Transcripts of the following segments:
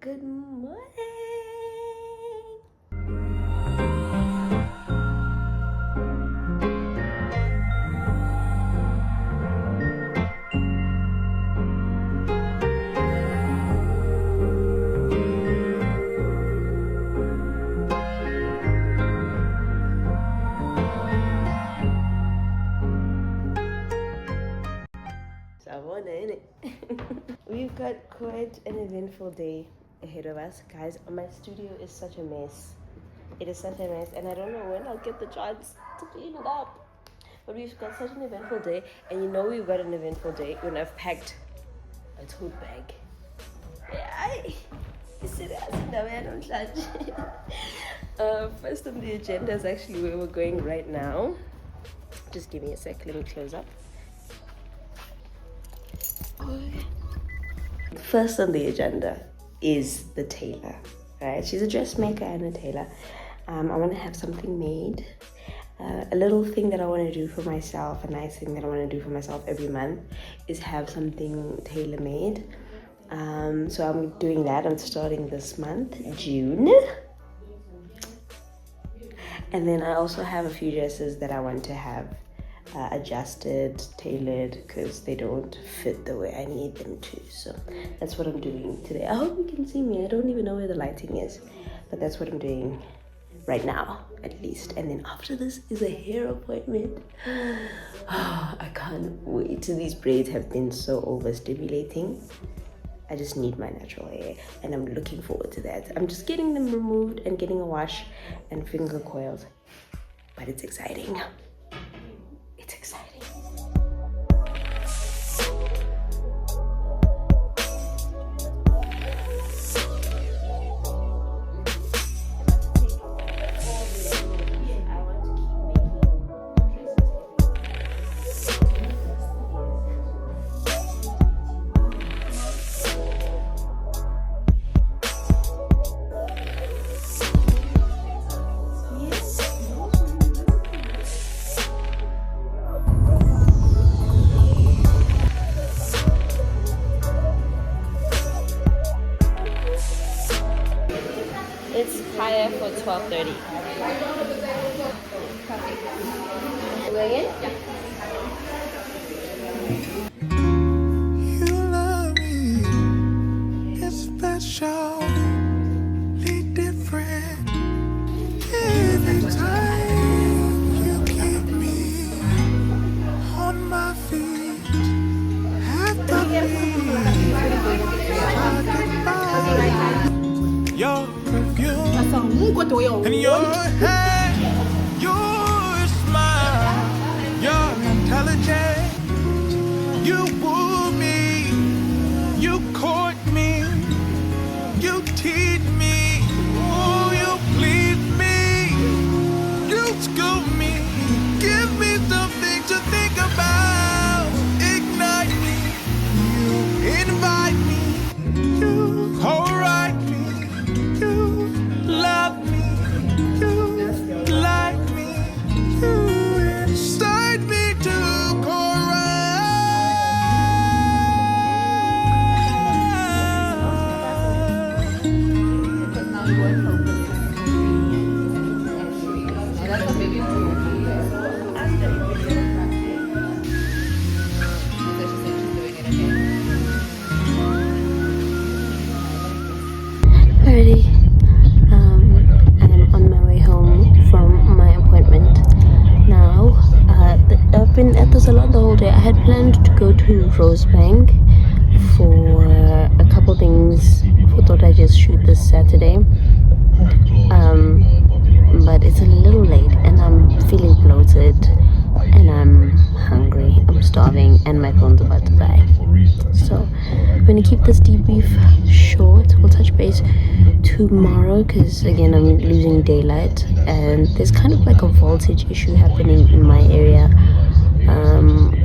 Good morning. We've got quite an eventful day ahead of us, guys. My studio is such a mess. It is such a mess, and I don't know when I'll get the chance to clean it up. But we've got such an eventful day, and you know we've got an eventful day when I've packed a tote bag. First on the agenda is actually where we're going right now. Just give me a sec, let me close up. First on the agenda is the tailor, right? She's a dressmaker and a tailor. I want to have something made, a little thing that I want to do for myself, a nice thing that I want to do for myself every month is have something tailor-made. So I'm doing that. I'm starting this month, June. And then I also have a few dresses that I want to have adjusted, tailored, because they don't fit the way I need them to. So that's what I'm doing today. I hope you can see me. I don't even know where the lighting is, but that's what I'm doing right now, at least. And then after this is a hair appointment. I can't wait. These braids have been so overstimulating. I just need my natural hair, and I'm looking forward to that. I'm just getting them removed and getting a wash and finger coiled, but it's exciting. It's exciting. It's higher for 12:30. Perfect. Go again? Yeah. You love me, it's specially different. Every time you keep me on my feet, after your perfume and your hair, your smile, your intelligence. You woo me, you court me, you teach me, oh, you please me, you school me, give me something to think about, ignite me, you invite me, you co-write me, you love me, you like me, you incite me to Alrighty, I'm on my way home from my appointment now. I've been at the salon the whole day. I had planned to go to Rosebank for a couple things. I thought I'd just shoot this Saturday, but it's a little late and I'm feeling bloated and I'm hungry, I'm starving, and my phone's about to die. So I'm going to keep this debrief short. We'll touch base tomorrow because again I'm losing daylight and there's kind of like a voltage issue happening in my area,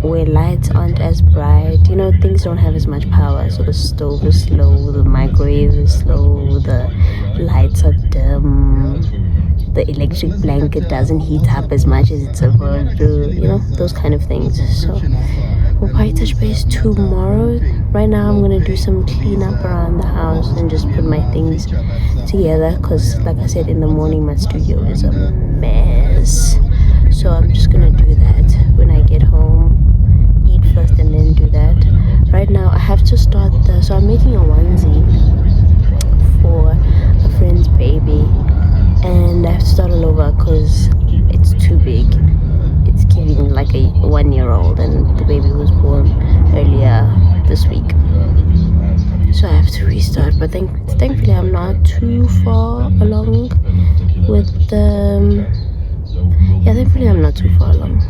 where lights aren't as bright. You know, things don't have as much power, so the stove is slow, the microwave is slow, the lights are dim, the electric blanket doesn't heat up as much as it's supposed to, you know, those kind of things. So we'll probably touch base tomorrow. Right now I'm gonna do some cleanup around the house and just put my things together, because like I said in the morning, my studio is a mess. So I'm just gonna do that when I get home, eat first and then do that. Right now I have to start so I'm making a onesie for a friend's baby, and I have to start all over because it's too big. It's giving like a 1-year-old, and the baby was born earlier this week, so I have to restart. But thankfully I'm not too far along with the thankfully I'm not too far along,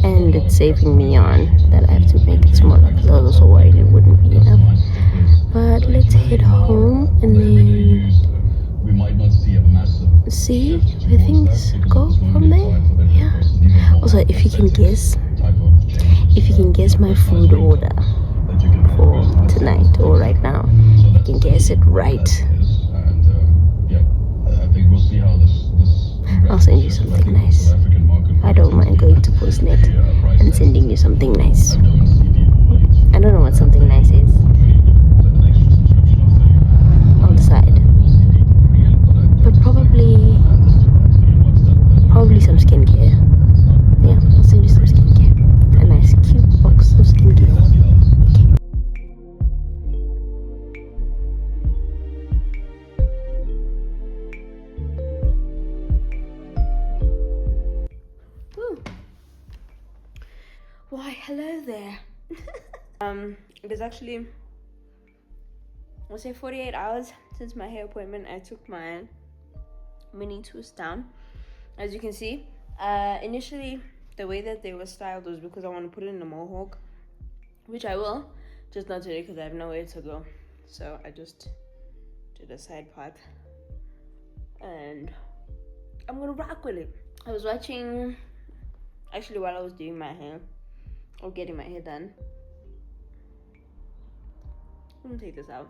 and it's saving me on that I have to make it smaller, because I was also worried it wouldn't be enough. But let's head home and then see where things go from there. Yeah. Also, if you can guess my food order for tonight or right now, you can guess it right, I'll send you something nice. I don't mind going to Postnet and sending you something nice. I don't know what something nice is. I'll decide. But probably some skincare. Yeah, I'll send you some skincare. A nice cute box of skincare. Okay. Why, hello there. It is actually, I'll say 48 hours since my hair appointment. I took my mini twist down. As you can see, initially the way that they were styled was because I want to put it in a mohawk, which I will, just not today because I have nowhere to go. So I just did a side part and I'm gonna rock with it. I was watching, actually while I was doing my hair or getting my hair done, I'm gonna take this out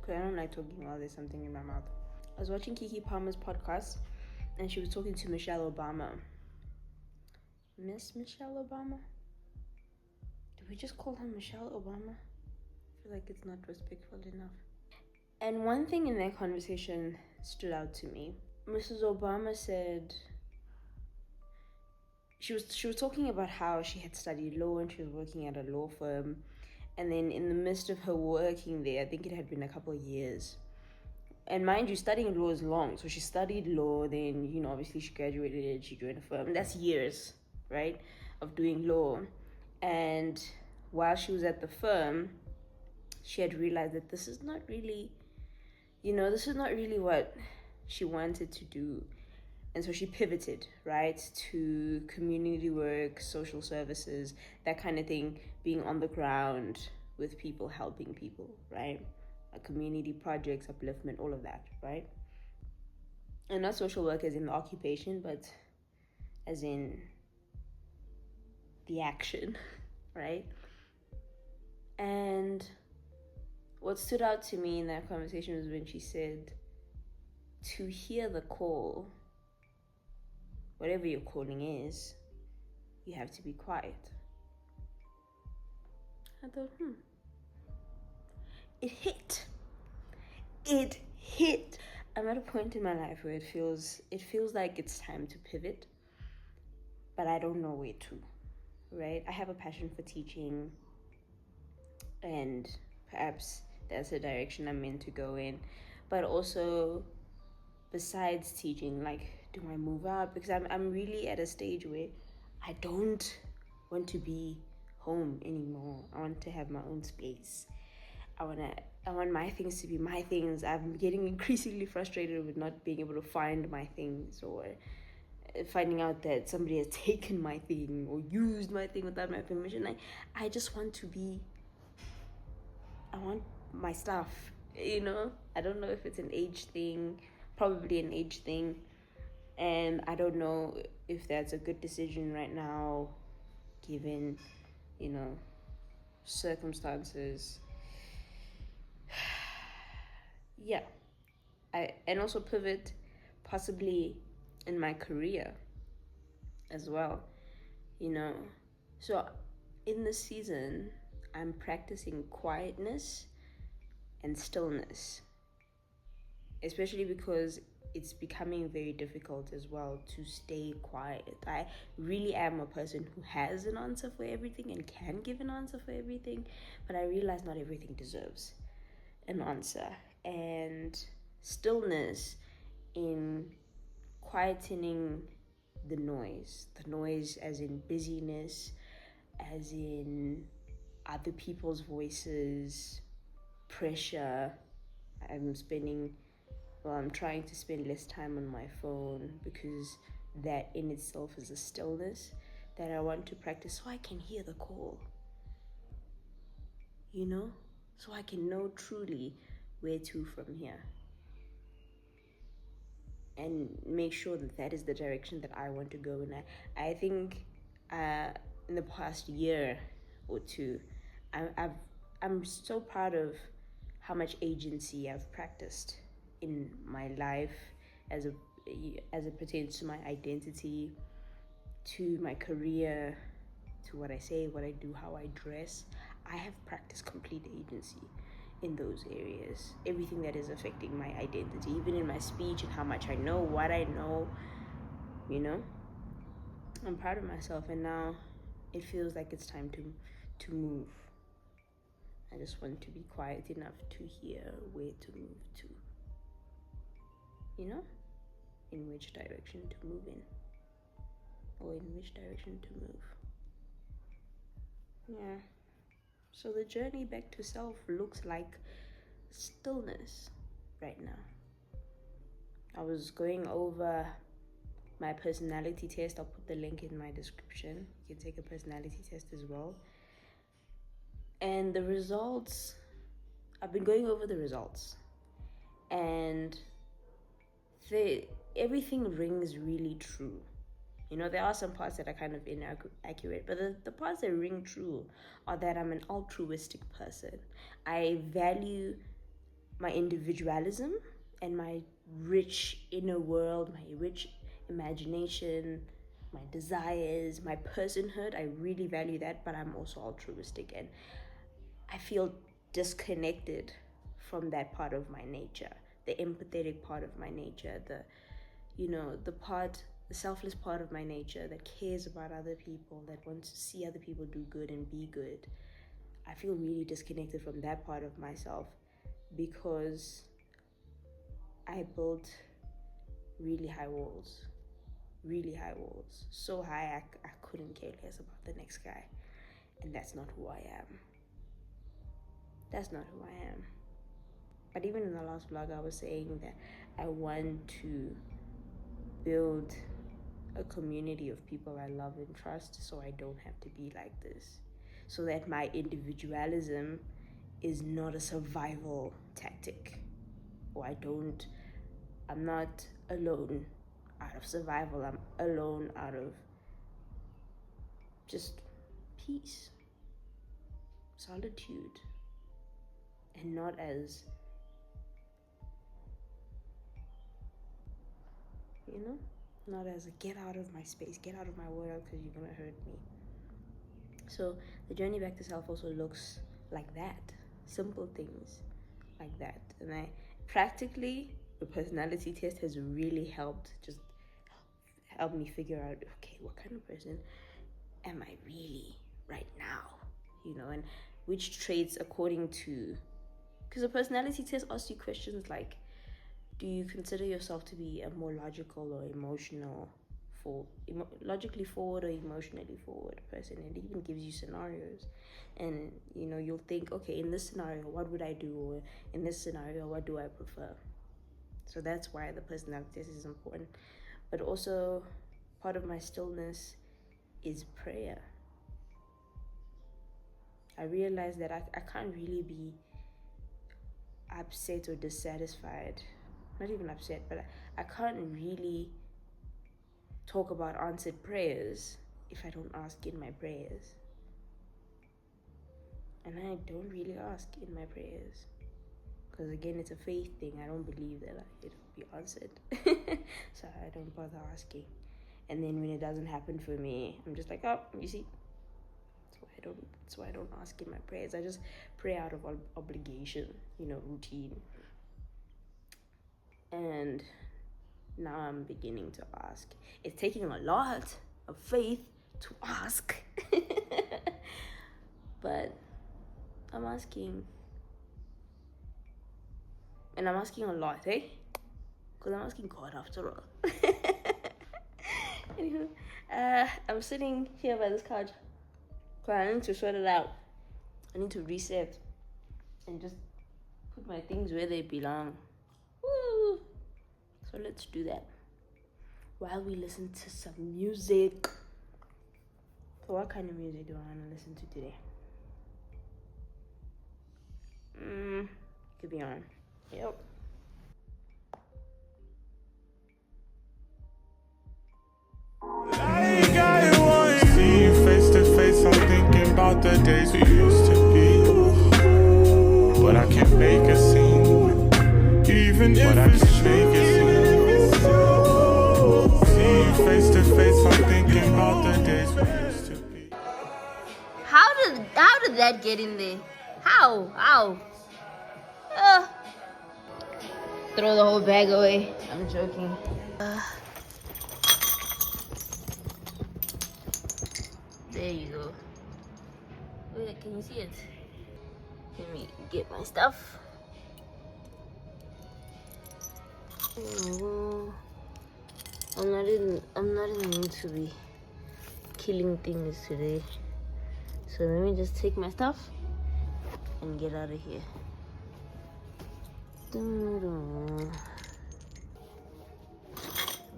because I don't like talking while there's something in my mouth. I was watching Kiki Palmer's podcast and she was talking to Michelle Obama. Miss Michelle Obama? Do we just call her Michelle Obama? I feel like it's not respectful enough. And one thing in their conversation stood out to me. Mrs. Obama said, she was talking about how she had studied law and she was working at a law firm, and then in the midst of her working there, I think it had been a couple of years. And mind you, studying law is long. So she studied law, then, obviously she graduated, she joined a firm. That's years, right, of doing law. And while she was at the firm, she had realized that this is not really what she wanted to do. And so she pivoted, right, to community work, social services, that kind of thing, being on the ground with people, helping people, right? Community projects, upliftment, all of that, right? And not social work as in the occupation, but as in the action, right? And what stood out to me in that conversation was when she said, to hear the call, whatever your calling is, you have to be quiet. I thought, It hit. I'm at a point in my life where it feels like it's time to pivot, but I don't know where to, right? I have a passion for teaching, and perhaps that's a direction I'm meant to go in. But also, besides teaching, like, do I move out? Because I'm really at a stage where I don't want to be home anymore. I want to have my own space. I want my things to be my things. I'm getting increasingly frustrated with not being able to find my things, or finding out that somebody has taken my thing or used my thing without my permission. Like, I just want I want my stuff, I don't know if it's an age thing, probably an age thing. And I don't know if that's a good decision right now, given, circumstances. Yeah. And also pivot possibly in my career as well. So in this season, I'm practicing quietness and stillness, especially because it's becoming very difficult as well to stay quiet. I really am a person who has an answer for everything and can give an answer for everything, but I realize not everything deserves an answer. And stillness in quietening the noise as in busyness, as in other people's voices, pressure. I'm trying to spend less time on my phone because that in itself is a stillness that I want to practice so I can hear the call, so I can know truly where to from here and make sure that that is the direction that I want to go in. I think in the past year or two, I'm so proud of how much agency I've practiced in my life as it pertains to my identity, to my career, to what I say, what I do, how I dress. I have practiced complete agency in those areas. Everything that is affecting my identity, even in my speech and how much I know, what I know, I'm proud of myself, and now it feels like it's time to move. I just want to be quiet enough to hear where to move to, in which direction to move in, or in which direction to move. Yeah. So the journey back to self looks like stillness right now. I was going over my personality test. I'll put the link in my description. You can take a personality test as well. And the results, I've been going over the results, and everything rings really true. There are some parts that are kind of inaccurate, but the parts that ring true are that I'm an altruistic person. I value my individualism and my rich inner world, my rich imagination, my desires, my personhood. I really value that, but I'm also altruistic, and I feel disconnected from that part of my nature, the empathetic part of my nature, the selfless part of my nature that cares about other people, that wants to see other people do good and be good. I feel really disconnected from that part of myself because I built really high walls, so high I couldn't care less about the next guy. And that's not who I am. But even in the last vlog, I was saying that I want to build a community of people I love and trust, so I don't have to be like this, so that my individualism is not a survival tactic, or I'm not alone out of survival. I'm alone out of just peace, solitude, and not as not as a get out of my space, get out of my world because you're gonna hurt me. So the journey back to self also looks like that, simple things like that. And the personality test has really helped me figure out, okay, what kind of person am I really right now, and which traits according to, because the personality test asks you questions like, do you consider yourself to be a more logical or logically forward or emotionally forward person? And it even gives you scenarios, and you'll think, okay, in this scenario what would I do, or in this scenario what do I prefer? So that's why the personality test is important. But also part of my stillness is prayer. I realize that I can't really be upset or dissatisfied, not even upset, but I can't really talk about answered prayers if I don't ask in my prayers. And I don't really ask in my prayers because, again, it's a faith thing. I don't believe that it'll be answered. So I don't bother asking. And then when it doesn't happen for me, I'm just like, oh, you see, that's why I don't ask in my prayers. I just pray out of obligation, routine. And now I'm beginning to ask. It's taking a lot of faith to ask. But I'm asking. And I'm asking a lot, eh? Because I'm asking God after all. Anyway, I'm sitting here by this couch. Because I need to sort it out. I need to reset. And just put my things where they belong. Woo! So let's do that. While we listen to some music. So what kind of music do I want to listen to today? Could be on. Yep. Like I want to see you face to face, I'm thinking about the days we used to be. But I can't make a scene, even if I can make a scene. See you face to face, I'm thinking about the days we used to be. How did that get in there? How? Throw the whole bag away. I'm joking. There you go. Wait, can you see it? Let me get my stuff. Oh, I'm not in the mood to be killing things today. So let me just take my stuff and get out of here.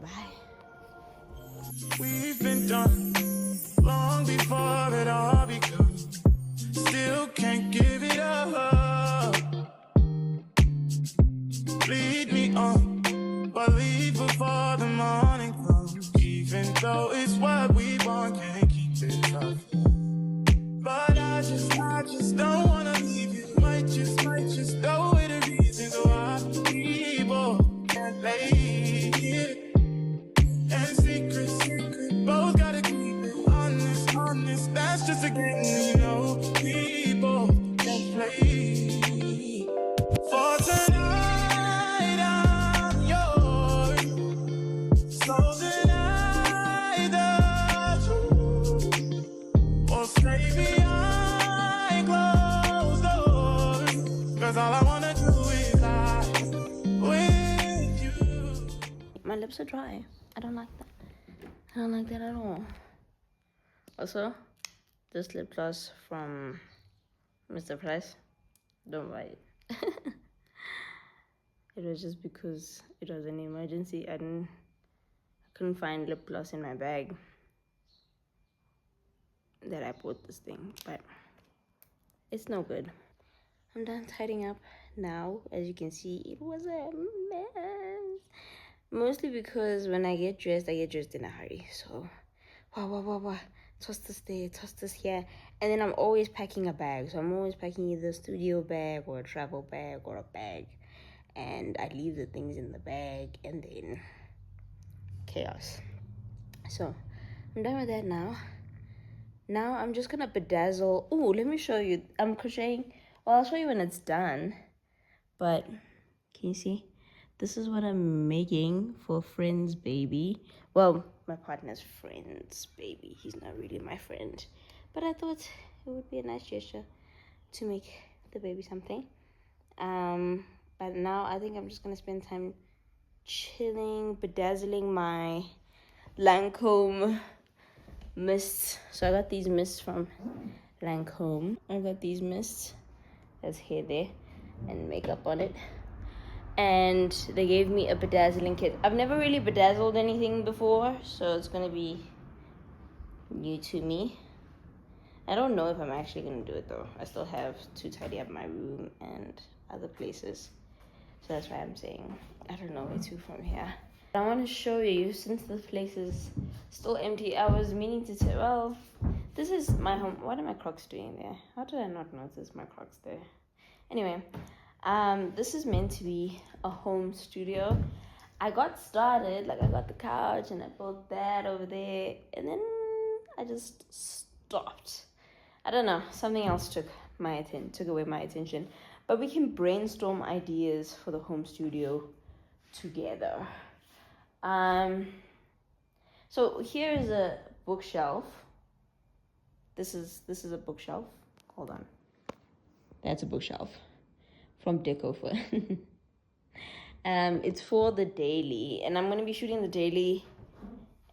Bye. We've been done long before it all begun. Still can't give it up. Lead me on, but leave before the morning comes. Even though it's what we want, can't keep it up. But I just don't wanna leave you. Might just know it a reason why people can't lay here. And secret, both gotta keep it honest. That's just a game, people can play. For tonight, I'm yours. So tonight, the truth. Or stay behind closed doors. 'Cause all I wanna do is lie with you. My lips are dry. I don't like that. I don't like that at all. Also, this lip gloss from Mr. Price, don't buy it. It was just because it was an emergency. I couldn't find lip gloss in my bag that I bought this thing, but it's no good. I'm done tidying up now. As you can see, it was a mess. Mostly because when I get dressed in a hurry. So, wow. Toss this there, toss this here. And then I'm always packing a bag. So I'm always packing either a studio bag or a travel bag or a bag. And I leave the things in the bag and then chaos. So, I'm done with that now. Now I'm just gonna bedazzle. Oh, let me show you. I'm crocheting. Well, I'll show you when it's done. But, can you see? This is what I'm making for a friend's baby. Well, my partner's friend's baby. He's not really my friend. But I thought it would be a nice gesture to make the baby something. But now I think I'm just going to spend time chilling, bedazzling my Lancome mists. So I got these mists from Lancome. I got these mists. There's hair there and makeup on it. And they gave me a bedazzling kit. I've never really bedazzled anything before, so it's gonna be new to me. I don't know if I'm actually gonna do it though. I still have to tidy up my room and other places, so that's why I'm saying I don't know where to from here. I want to show you, since this place is still empty, I was meaning to say, well, this is my home. What are my Crocs doing there? How did I not notice my Crocs there? Anyway, this is meant to be a home studio. I got started, like I got the couch and I built that over there, and then I just stopped. I don't know, something else took away my attention. But we can brainstorm ideas for the home studio together. So here is a bookshelf. This is a bookshelf. Hold on. That's a bookshelf from Decofer. It's for the daily, and I'm going to be shooting the daily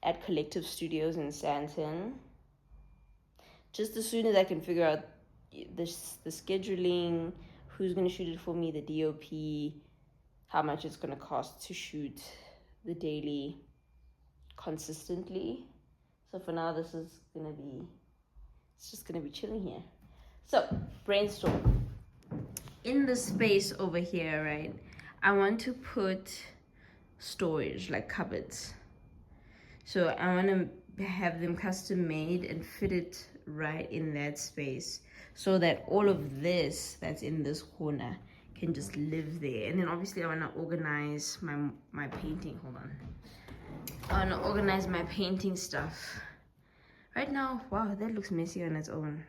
at Collective Studios in Sandton. Just as soon as I can figure out the scheduling, who's going to shoot it for me, the DOP, how much it's going to cost to shoot the daily consistently. So for now, it's just going to be chilling here. So, brainstorm. In the space over here, right, I want to put storage, like cupboards. So I want to have them custom made and fit it right in that space, so that all of this that's in this corner can just live there. And then obviously I want to organize my painting. Hold on. I want to organize my painting stuff. Right now, wow, that looks messy on its own.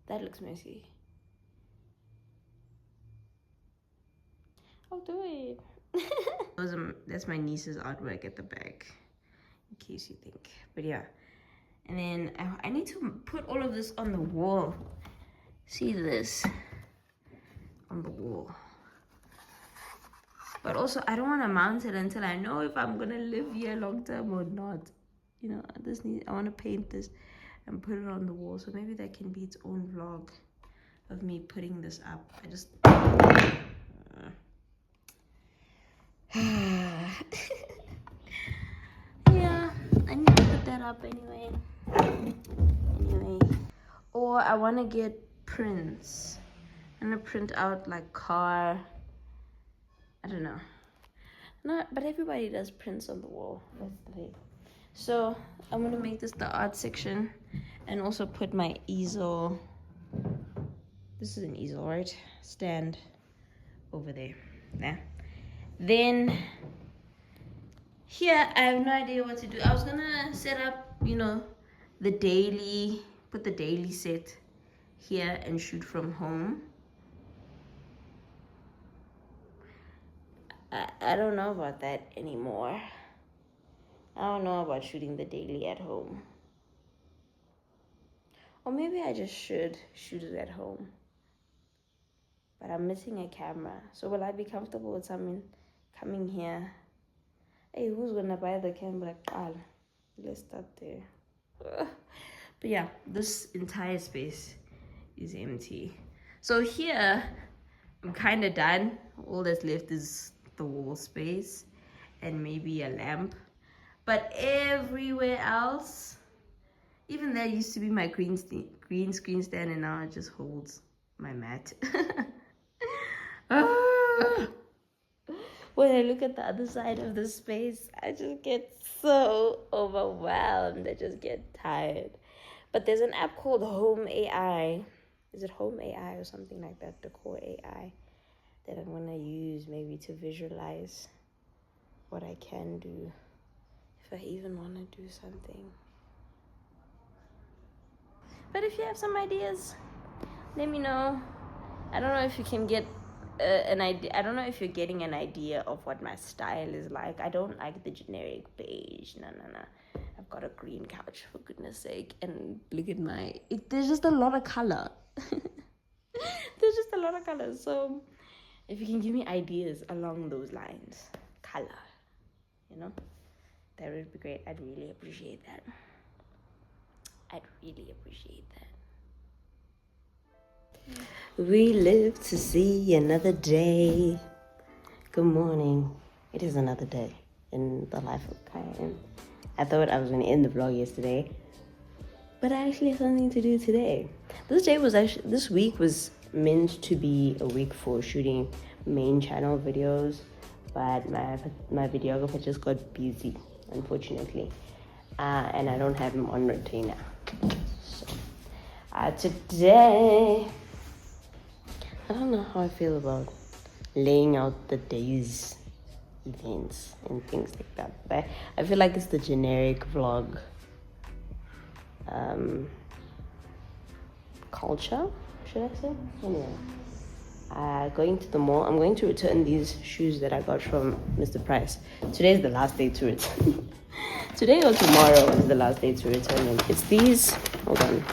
That looks messy. I'll do it. That's my niece's artwork at the back, in case you think. But yeah, and then I need to put all of this on the wall. See this on the wall. But also, I don't want to mount it until I know if I'm gonna live here long term or not. You know, I want to paint this and put it on the wall. So maybe that can be its own vlog of me putting this up. I just yeah, I need to put that up anyway. Or I want to get prints. I'm gonna print out like car. I don't know. No, but everybody does prints on the wall. That's the thing. So I'm gonna make this the art section, and also put my easel. This is an easel, right? Stand over there. Yeah. Then here I have no idea what to do. I was gonna set up, you know, the daily, put the daily set here and shoot from home. I don't know about that anymore. I don't know about shooting the daily at home. Or maybe I just should shoot it at home. But I'm missing a camera. So will I be comfortable with someone coming here? Hey, who's gonna buy the camera? Let's start there. But yeah, this entire space is empty. So here, I'm kind of done. All that's left is the wall space and maybe a lamp. But everywhere else, even there used to be my green screen stand, and now it just holds my mat. When I look at the other side of the space, I just get so overwhelmed. I just get tired. But there's an app called Home AI. Is it Home AI or something like that? Decor AI, that I'm gonna use maybe to visualize what I can do, if I even want to do something. But if you have some ideas, let me know. I don't know if you can get an idea. I don't know if you're getting an idea of what my style is like. I don't like the generic beige. No. I've got a green couch, for goodness sake. And look at there's just a lot of color. There's just a lot of color. So if you can give me ideas along those lines, color, you know, that would be great. I'd really appreciate that. We live to see another day. Good morning. It is another day in the life of Kyan. I thought I was going to end the vlog yesterday, but I actually have something to do today. This week was meant to be a week for shooting main channel videos, but my videographer just got busy, unfortunately, and I don't have him on retainer. So today, I don't know how I feel about laying out the day's events and things like that. But I feel like it's the generic vlog culture, should I say? Anyway, going to the mall. I'm going to return these shoes that I got from Mr. Price. Today's the last day to return. Today or tomorrow is the last day to return them. It's these, hold on.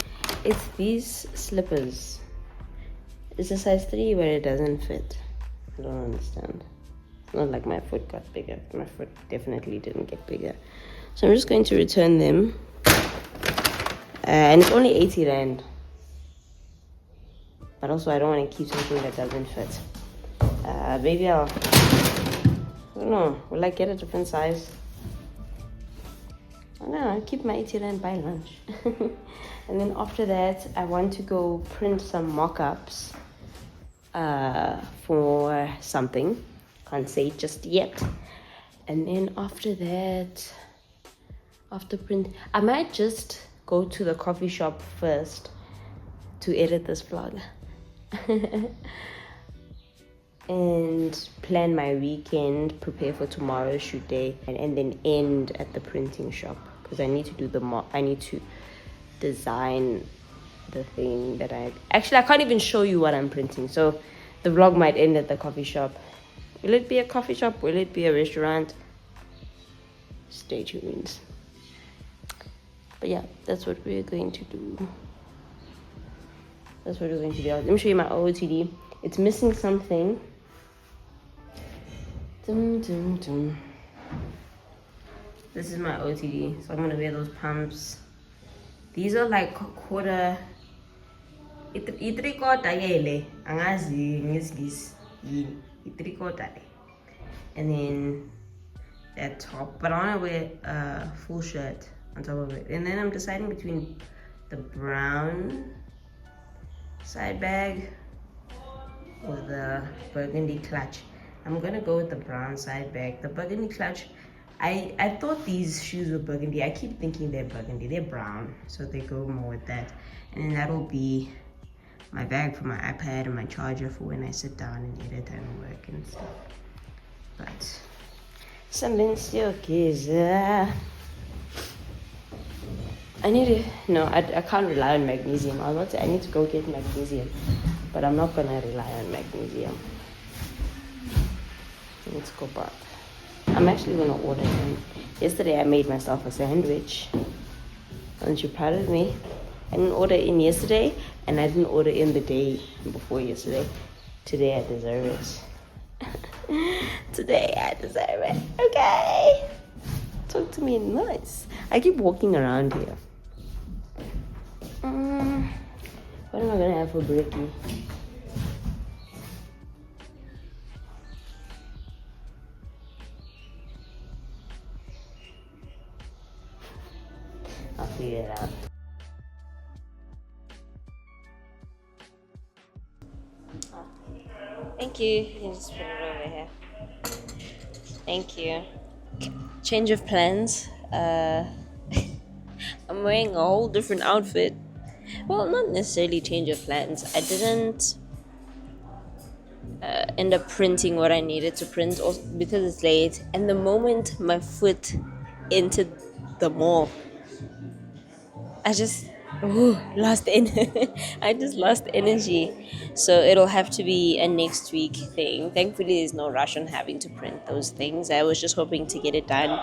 It's these slippers. It's a size 3 where it doesn't fit. I don't understand. It's not like my foot got bigger. My foot definitely didn't get bigger. So I'm just going to return them. And it's only 80 rand. But also I don't want to keep something that doesn't fit. Maybe I don't know. Will I get a different size? I don't know. I'll keep my 80 rand by lunch. And then after that, I want to go print some mock-ups for something. Can't say it just yet. And then after that, after print, I might just go to the coffee shop first to edit this vlog. And plan my weekend, prepare for tomorrow's shoot day, and then end at the printing shop because I need to do I need to design the thing that I can't even show you what I'm printing, so the vlog might end at the coffee shop. Will it be a coffee shop? Will it be a restaurant? Stay tuned. But yeah, that's what we're going to do. Let me show you my OOTD. It's missing something. Dum, dum, dum. This is my OOTD. So I'm gonna wear those pumps. These are like quarter. Itrikota yele. Angazi ngizgis yin. Itrikota. And then that top. But I wanna wear a full shirt on top of it. And then I'm deciding between the brown side bag or the burgundy clutch. I'm gonna go with the brown side bag. The burgundy clutch, I thought these shoes were burgundy. I keep thinking they're burgundy. They're brown, so they go more with that. And then that'll be my bag for my iPad and my charger for when I sit down and edit and work and stuff. But something still is I can't rely on magnesium. I was about to say I need to go get magnesium, but I'm not gonna rely on magnesium. Let's go back. I'm actually gonna order them. Yesterday I made myself a sandwich. Aren't you proud of me? I didn't order in yesterday, and I didn't order in the day before yesterday. Today I deserve it. Today I deserve it. Okay. Talk to me nice. I keep walking around here. What am I gonna have for brekkie? I'll figure it out. Thank you. You can just put it over here. Thank you. Change of plans. I'm wearing a whole different outfit. Well, not necessarily change of plans. I didn't end up printing what I needed to print also because it's late. And the moment my foot entered the mall, I just lost energy. I just lost energy. So it'll have to be a next week thing. Thankfully, there's no rush on having to print those things. I was just hoping to get it done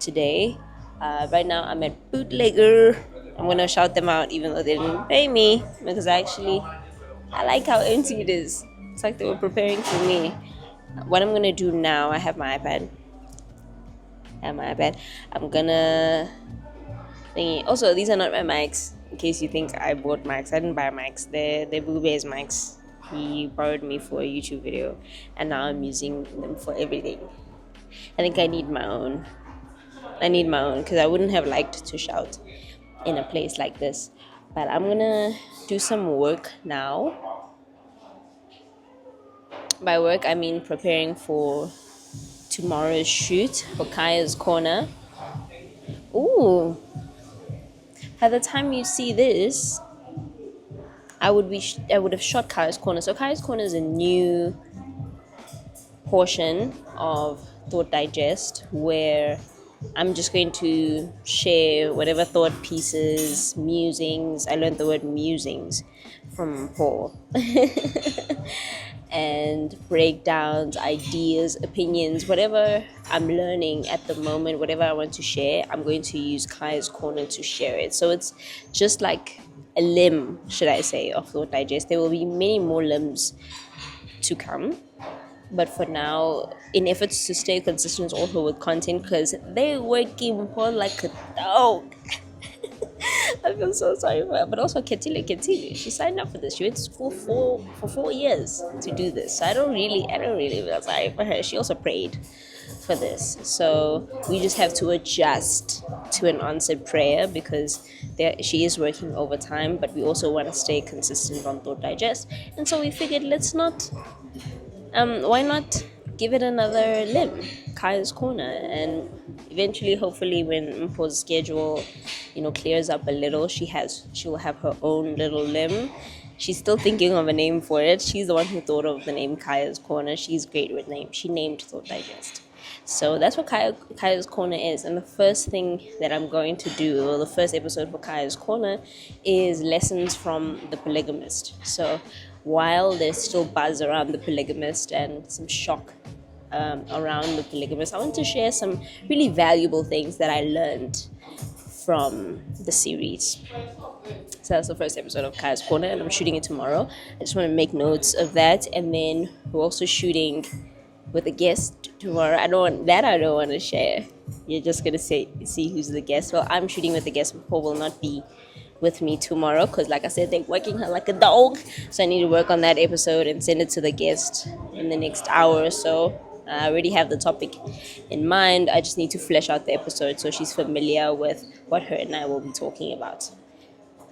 today. Right now, I'm at Bootlegger. I'm gonna shout them out even though they didn't pay me because I like how empty it is. It's like they were preparing for me. What I'm gonna do now, I have my iPad. I'm gonna thingy. Also, these are not my mics. In case you think I bought mics, I didn't buy mics. They're Boo Bear's mics. He borrowed me for a YouTube video, and now I'm using them for everything. I think I need my own because I wouldn't have liked to shout in a place like this. But I'm gonna do some work now. By work, I mean preparing for tomorrow's shoot for Kaya's Corner. Ooh. By the time you see this, I would have shot Kaya's Corner. So Kaya's Corner is a new portion of Thought Digest where I'm just going to share whatever thought pieces, musings. I learned the word musings from Paul. And breakdowns, ideas, opinions, whatever I'm learning at the moment, whatever I want to share, I'm going to use Kaya's Corner to share it. So it's just like a limb, should I say, of Thought Digest. There will be many more limbs to come. But for now, in efforts to stay consistent also with content, because they're working for like a dog. I feel so sorry for her. But also Ketile, she signed up for this. She went to school for 4 years to do this. So I don't really feel sorry for her. She also prayed for this. So we just have to adjust to an answered prayer because she is working overtime, but we also want to stay consistent on Thought Digest. And so we figured why not give it another limb, Kaya's Corner, and eventually, hopefully, when Mpo's schedule, clears up a little, she will have her own little limb. She's still thinking of a name for it. She's the one who thought of the name Kaya's Corner. She's great with names. She named Thought Digest. So that's what Kaya's Corner is. And the first thing that I'm going to do, or the first episode for Kaya's Corner, is lessons from the polygamist. So while there's still buzz around the polygamist and some shock around the polygamist, I want to share some really valuable things that I learned from the series. So that's the first episode of Kaya's Corner, and I'm shooting it tomorrow. I just want to make notes of that, and then we're also shooting with a guest tomorrow. I don't want to share. You're just gonna see who's the guest. Well, I'm shooting with the guest. Paul will not be with me tomorrow because, like I said, they're working her like a dog. So I need to work on that episode and send it to the guest in the next hour or so. I already have the topic in mind. I just need to flesh out the episode so she's familiar with what her and I will be talking about.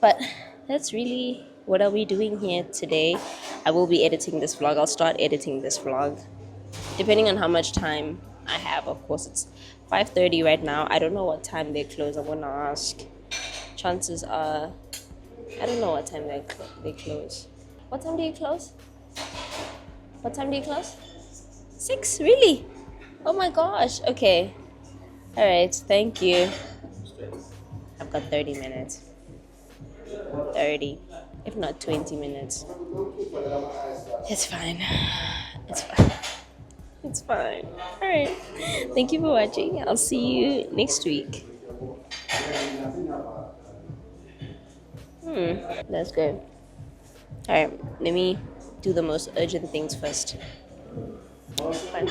But that's really what are we doing here today. I will be editing this vlog. I'll start editing this vlog depending on how much time I have. Of course, it's 5:30 right now. I don't know what time they close. I'm gonna ask. Chances are I don't know what time they close. What time do you close? 6? Really? Oh my gosh. Okay. All right. Thank you. I've got 30 minutes. 30, if not 20 minutes. It's fine. It's fine. All right. Thank you for watching. I'll see you next week. That's good. All right. Let me do the most urgent things first. Fine.